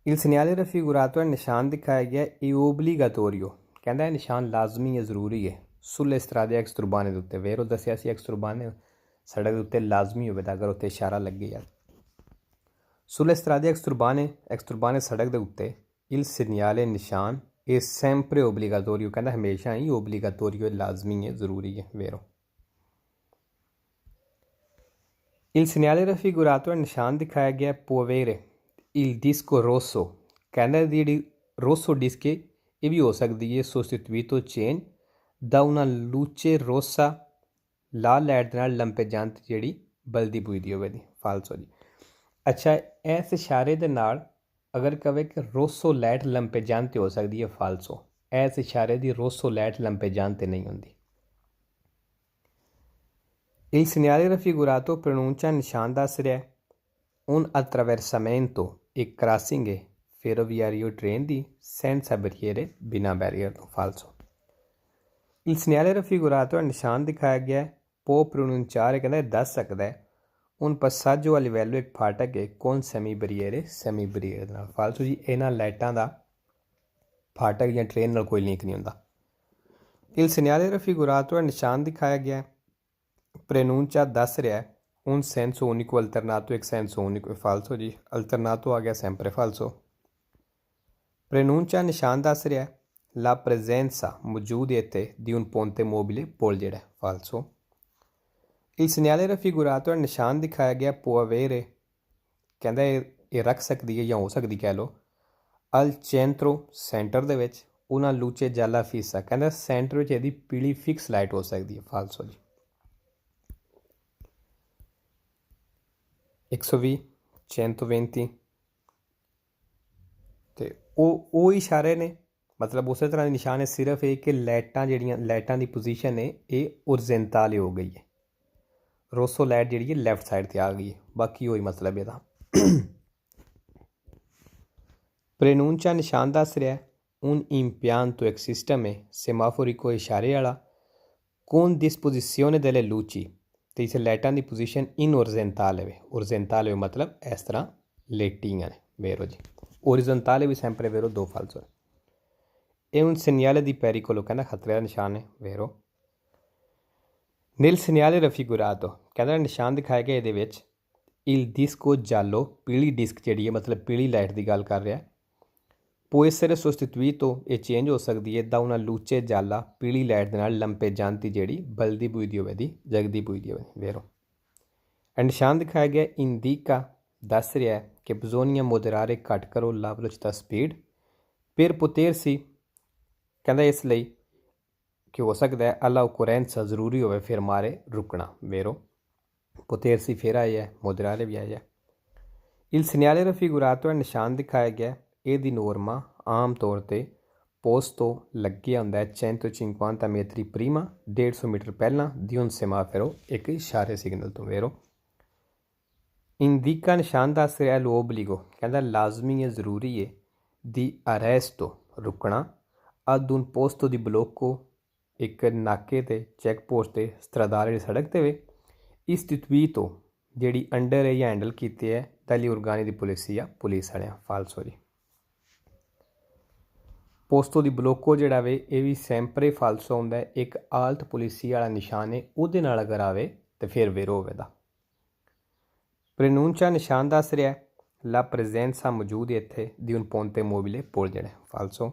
Il segnale raffigurato ਹੈ ਨਿਸ਼ਾਨ ਦਿਖਾਇਆ ਗਿਆ ਇਹ obbligatorio ਕਹਿੰਦਾ ਇਹ ਨਿਸ਼ਾਨ ਲਾਜ਼ਮੀ ਹੈ ਜ਼ਰੂਰੀ ਹੈ sulle strade exturbane ਦੇ ਉੱਤੇ ਵੇਰੋ ਦੱਸਿਆ ਸੀ exturbane ਸੜਕ ਦੇ ਉੱਤੇ ਲਾਜ਼ਮੀ ਹੋਵੇਗਾ ਅਗਰ ਉੱਤੇ ਇਸ਼ਾਰਾ ਲੱਗੇ ਯਾਰ sulle strade exturbane ਸੜਕ ਦੇ ਉੱਤੇ il segnale ਨਿਸ਼ਾਨ ਇਹ sempre obbligatorio ਕਹਿੰਦਾ ਹਮੇਸ਼ਾ ਹੀ obbligatorio ਲਾਜ਼ਮੀ ਹੈ ਜ਼ਰੂਰੀ ਹੈ ਵੇਰੋ। Il segnale raffigurato ਹੈ ਨਿਸ਼ਾਨ ਦਿਖਾਇਆ ਗਿਆ può avere il disco rosso ਕਹਿੰਦਾ ਜਿਹੜੀ rosso disc ਹੈ ਇਹ ਵੀ ਹੋ ਸਕਦੀ ਹੈ sostituito change da una luce rossa ਲਾਲ ਲਾਈਟ ਦੇ ਨਾਲ ਲੰਪੇਜਾਂਤ ਜਿਹੜੀ ਬਲਦੀ ਬੁਝਦੀ ਹੋਵੇ ਦੀ ਫਾਲਸੋ ਜੀ। ਅੱਛਾ ਇਸ ਇਸ਼ਾਰੇ ਦੇ ਨਾਲ ਅਗਰ ਕਵੇ ਕਿ ਰੋਸੋ ਲਾਈਟ ਲੰਪੇਜਾਂਤ ਹੋ ਸਕਦੀ ਹੈ ਫਾਲਸੋ ਇਸ ਇਸ਼ਾਰੇ ਦੀ ਰੋਸੋ ਲਾਈਟ ਲੰਪੇਜਾਂਤ ਨਹੀਂ ਹੁੰਦੀ। Il segnale raffigurato pronuncia ਨਿਸ਼ਾਨ ਦੱਸ ਰਿਹਾ un attraversamento ਇੱਕ ਕ੍ਰਾਸਿੰਗ ਹੈ ferroviario ਟ੍ਰੇਨ ਦੀ senza barriere ਬਿਨਾਂ ਬੈਰੀਅਰ ਤੋਂ ਫਾਲਸੋ। Il segnale raffigurato ਨਿਸ਼ਾਨ ਦਿਖਾਇਆ ਗਿਆ può pronunciare ਕਹਿੰਦਾ ਦੱਸ ਸਕਦਾ ਹੈ un passaggio a livello ਇੱਕ ਫਾਟਕ ਹੈ con semi barriere ਨਾਲ ਫਾਲਸੋ ਜੀ ਇਹਨਾਂ ਲਾਈਟਾਂ ਦਾ ਫਾਟਕ ਜਾਂ ਟ੍ਰੇਨ ਨਾਲ ਕੋਈ ਲਿੰਕ ਨਹੀਂ ਹੁੰਦਾ। Il segnale raffigurato ਨਿਸ਼ਾਨ ਦਿਖਾਇਆ ਗਿਆ preannuncia ਦੱਸ ਰਿਹਾ un senso unico alternato ਇੱਕ senso unico ਫਾਲਸੋ ਜੀ alternato ਆ ਗਿਆ sempre falso। preannuncia ਨਿਸ਼ਾਨ ਦੱਸ ਰਿਹਾ la presenza ਮੌਜੂਦ ਇੱਥੇ di un ponte mobile ਪੁਲ ਜਿਹੜਾ ਫਾਲਸੋ। Il segnale raffigurato ਨਿਸ਼ਾਨ ਦਿਖਾਇਆ ਗਿਆ può avere ਕਹਿੰਦਾ ਇਹ ਰੱਖ ਸਕਦੀ ਹੈ ਜਾਂ ਹੋ ਸਕਦੀ ਕਹਿ ਲਓ al centro ਸੈਂਟਰ ਦੇ ਵਿੱਚ una luce gialla fissa ਕਹਿੰਦਾ ਸੈਂਟਰ ਵਿੱਚ ਇਹਦੀ ਪੀਲੀ ਫਿਕਸ ਲਾਈਟ ਹੋ ਸਕਦੀ ਹੈ ਫਾਲਸੋ ਜੀ। 120 120 ਅਤੇ ਉਹ ਇਸ਼ਾਰੇ ਨੇ ਮਤਲਬ ਉਸੇ ਤਰ੍ਹਾਂ ਦੇ ਨਿਸ਼ਾਨ ਹੈ ਸਿਰਫ ਇਹ ਕਿ ਲਾਈਟਾਂ ਦੀ ਪੋਜੀਸ਼ਨ ਹੈ ਇਹ ਓਰਜੈਂਟਾਲੇ ਹੋ ਗਈ ਹੈ ਰੋਸੋ ਲਾਈਟ ਜਿਹੜੀ ਹੈ ਲੈਫਟ ਸਾਈਡ 'ਤੇ ਆ ਗਈ ਹੈ ਬਾਕੀ ਉਹੀ ਮਤਲਬ ਇਹਦਾ। preannuncia ਨਿਸ਼ਾਨ ਦੱਸ ਰਿਹਾ un impianto ਇੱਕ ਸਿਸਟਮ ਹੈ semaforico ਇਸ਼ਾਰੇ ਵਾਲਾ con disposizione delle luci ਅਤੇ ਇੱਥੇ ਲਾਈਟਾਂ ਦੀ ਪੋਜੀਸ਼ਨ ਇਨ ਓਰਜੈਂਟਾਲੇ ਵੇ ਓਰਜੈਂਟਾਲੇ ਮਤਲਬ ਇਸ ਤਰ੍ਹਾਂ ਲੇਟੀਆਂ ਨੇ ਵੇਰੋ ਜੀ। ਓਰੀਜ਼ੋਂਟਾਲੇ ਵੀ sempre ਵੇਰੋ ਦੋ ਫਾਲਸੋ ਹੈ। ਇਹ un segnale di pericolo ਕਹਿੰਦਾ ਖਤਰੇ ਦਾ ਨਿਸ਼ਾਨ ਹੈ ਵੇਰੋ। nel segnale raffigurato ਕਹਿੰਦਾ ਨਿਸ਼ਾਨ ਦਿਖਾਇਆ ਗਿਆ ਇਹਦੇ ਵਿੱਚ il disco giallo ਪੀਲੀ ਡਿਸਕ ਜਿਹੜੀ ਹੈ ਮਤਲਬ ਪੀਲੀ ਲਾਈਟ ਦੀ ਗੱਲ ਕਰ ਰਿਹਾ può essere sostituito ਇਹ ਚੇਂਜ ਹੋ ਸਕਦੀ ਹੈ da una luce gialla ਪੀਲੀ ਲਾਈਟ ਦੇ ਨਾਲ ਲੰਪੇਜਾਂਤੀ ਜਿਹੜੀ ਬਲਦੀ ਬੁਝਦੀ ਹੋਵੇ ਦੀ ਜਗਦੀ ਬੁਝਦੀ ਹੋਵੇ ਵੇਰੋ। ਨਿਸ਼ਾਨ ਦਿਖਾਇਆ ਗਿਆ indica ਦੱਸ ਰਿਹਾ ਕਿ bisogna moderare ਘੱਟ ਕਰੋ la velocità speed per potersi ਕਹਿੰਦਾ ਇਸ ਲਈ ਕਿ ਹੋ ਸਕਦਾ ਹੈ alla occorrenza ਜ਼ਰੂਰੀ ਹੋਵੇ ਫਿਰ ਮਾਰੇ ਰੁਕਣਾ ਵੇਰੋ। potersi ਫਿਰ ਆਇਆ moderare ਵੀ ਆਇਆ। il segnale raffigurato ਨਿਸ਼ਾਨ ਦਿਖਾਇਆ ਗਿਆ ਇਹਦੀ ਨੋਰਮਾ ਆਮ ਤੌਰ 'ਤੇ posto ਲੱਗਿਆ ਹੁੰਦਾ ਹੈ 150 metri prima 150 ਮੀਟਰ ਪਹਿਲਾਂ di un semaforo ਇੱਕ ਇਸ਼ਾਰੇ ਸਿਗਨਲ ਤੋਂ ਵੇਰੋ ਇੰਡੀਕਾ ਨਿਸ਼ਾਨ ਦੱਸ ਰਿਹਾ l'obbligo ਕਹਿੰਦਾ ਲਾਜ਼ਮੀ ਹੈ ਜ਼ਰੂਰੀ ਹੈ di arresto ਰੁਕਣਾ ad un posto di blocco ਇੱਕ ਨਾਕੇ ਤੇ ਚੈੱਕ ਪੋਸਟ ਤੇ stradale ਸੜਕ ਤੇ ਵੇ istituito ਜਿਹੜੀ ਅੰਡਰ ਹੈ ਜਾਂ ਹੈਂਡਲ ਕੀਤੀ ਹੈ dagli organi di polizia police ਵਾਲਿਆਂ ਫਾਲਸੋ ਜੀ ਪੋਸਟੋ ਦੀ ਬਲੋਕੋ ਜਿਹੜਾ ਵੇ ਇਹ ਵੀ ਸੈਂਪਰੇ ਫਾਲਸੋ ਹੁੰਦਾ ਹੈ ਇੱਕ ਆਲਟ ਪੁਲਿਸੀ ਵਾਲਾ ਨਿਸ਼ਾਨ ਹੈ ਉਹਦੇ ਨਾਲ ਅਗਰ ਆਵੇ ਤੇ ਫਿਰ ਵੇਰੋ ਹੋਵੇਗਾ ਪ੍ਰੈਨੂਂਚਾ ਨਿਸ਼ਾਨ ਦੱਸ ਰਿਹਾ ਲਾ ਪ੍ਰੈਜ਼ੈਂਸਾ ਮੌਜੂਦ ਹੈ ਇੱਥੇ ਦੀ ਉਨ ਪੋਂਤੇ ਮੋਬਿਲੇ ਪੁਲ ਜਿਹੜੇ ਫਾਲਸੋ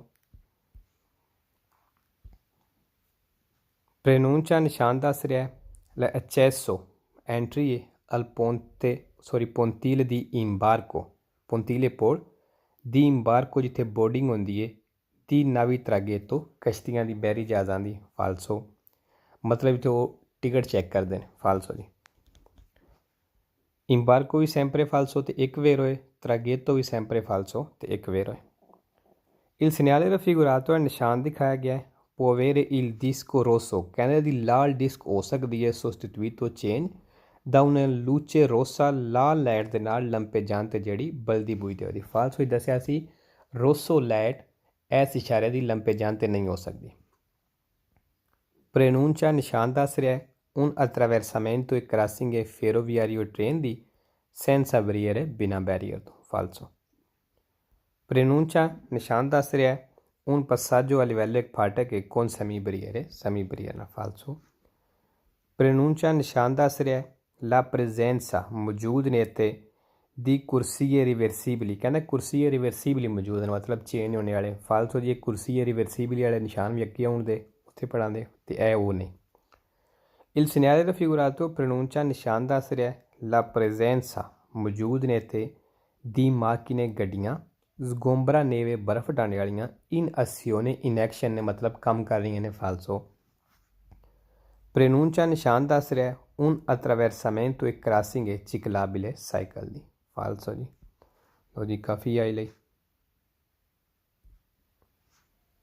ਪ੍ਰੈਨੂਂਚਾ ਨਿਸ਼ਾਨ ਦੱਸ ਰਿਹਾ ਲਾ ਐਚੈਸੋ ਐਂਟਰੀ ਹੈ ਅਲ ਪੋਂਤੀਲੇ ਦੀ ਇੰਬਾਰਕੋ ਪੋਂਤੀਲੇ ਪੋਲ ਦੀ ਇੰਬਾਰਕੋ ਜਿੱਥੇ ਬੋਰਡਿੰਗ ਹੁੰਦੀ ਹੈ ਦੀ ਨਾਵੀ ਤਰਾਗੇਤੋ ਕਸ਼ਤੀਆਂ ਦੀ ਬਹਿਰੀ ਜਹਾਜ਼ਾਂ ਦੀ ਫਾਲਸੋ ਮਤਲਬ ਕਿ ਉਹ ਟਿਕਟ ਚੈੱਕ ਕਰਦੇ ਨੇ ਫਾਲਸੋ ਜੀ ਇੰਬਾਰਕੋ ਵੀ ਸੈਂਪਰੇ ਫਾਲਸੋ ਤੇ ਇੱਕ ਵੇਰੋ ਹੈ ਤਰਾਗੇਤੋ ਵੀ ਸੈਂਪਰੇ ਫਾਲਸੋ ਤੇ ਇੱਕ ਵੇਰੋ ਹੈ ਇਲ ਸਿਨਿਆਲੇ ਰਫੀਗੁਰਾਤੋ ਨਿਸ਼ਾਨ ਦਿਖਾਇਆ ਗਿਆ ਹੈ ਪੋਵੇਰੇ ਇਲ ਡਿਸਕੋ ਰੋਸੋ ਕਹਿੰਦੇ ਦੀ ਲਾਲ ਡਿਸਕ ਹੋ ਸਕਦੀ ਹੈ ਸੋਸਟੀਟਿਊਟੋ ਚੇਂਜ ਦਾ ਉਹਨੇ ਲੂਚੇ ਰੋਸਾ ਲਾਲ ਲਾਈਟ ਦੇ ਨਾਲ ਲੰਪੇ ਜਾਣ ਤੇ ਜਿਹੜੀ ਬਲਦੀ ਬੁਝਦੀ ਉਹਦੀ ਫਾਲਸੋ ਹੀ ਦੱਸਿਆ ਸੀ ਰੋਸੋ ਲਾਈਟ ਇਸ ਇਸ਼ਾਰੇ ਦੀ ਲੰਪੇ ਜਾਣ ਤੇ ਨਹੀਂ ਹੋ ਸਕਦੀ ਪ੍ਰੈਨੂਂਚਾ ਨਿਸ਼ਾਨ ਦੱਸ ਰਿਹਾ ਹੈ un attraversamento e crossing ferroviario train di senza barriere ਬਿਨਾਂ ਬੈਰੀਅਰ ਤੋਂ ਫਾਲਸੋ ਪ੍ਰੈਨੂਂਚਾ ਨਿਸ਼ਾਨ ਦੱਸ ਰਿਹਾ ਹੈ un passaggio a livello ਇੱਕ ਫਾਟਕ ਹੈ con semi barriere ਨਾਲ ਫਾਲਸੋ ਪ੍ਰੈਨੂਂਚਾ ਨਿਸ਼ਾਨ ਦੱਸ ਰਿਹਾ ਹੈ la presenza ਮੌਜੂਦ ਨੇ ਇੱਥੇ ਦੀ ਕੁਰਸੀਏ ਰਿਵਰਸੀਬਲੀ ਕਹਿੰਦਾ ਕੁਰਸੀਏ ਰਿਵਰਸੀਬਲੀ ਮੌਜੂਦ ਨੇ ਮਤਲਬ ਚੇਂਜ ਹੋਣੇ ਵਾਲੇ ਫਾਲਸੋ ਜੀ ਕੁਰਸੀਏ ਰਿਵਰਸੀਬਲੀ ਵਾਲੇ ਨਿਸ਼ਾਨ ਵੀ ਅੱਗੇ ਆਉਣ ਦੇ ਉੱਥੇ ਪੜਾਉਂਦੇ ਤੇ ਇਹ ਉਹ ਨੇ ਇਲ ਸਿਨਿਆਲੇ ਦਾ ਫਿਗੂਰਾਤੋ ਪ੍ਰੈਨੂਂਚਾ ਨਿਸ਼ਾਨ ਦੱਸ ਰਿਹਾ ਲਾ ਪ੍ਰੈਜ਼ੈਂਸਾ ਮੌਜੂਦ ਨੇ ਇੱਥੇ ਦੀ ਮਾਕੀਨੇ ਗੱਡੀਆਂ ਜ਼ਗੋਂਬਰਾ ਨੇਵੇ ਬਰਫ਼ ਹਟਾਉਣ ਵਾਲੀਆਂ ਇਨ ਅਸਿਓਨੇ ਇਨ ਐਕਸ਼ਨ ਨੇ ਮਤਲਬ ਕੰਮ ਕਰ ਰਹੀਆਂ ਨੇ ਫਾਲਸੋ ਪ੍ਰੈਨੂਂਚਾ ਨਿਸ਼ਾਨ ਦੱਸ ਰਿਹਾ un attraversamento e crossing ciclabile cycle ਦੀ ਫਾਲਸੋ ਜੀ ਲੋ ਜੀ ਕਾਫੀ ਆਈ ਲਈ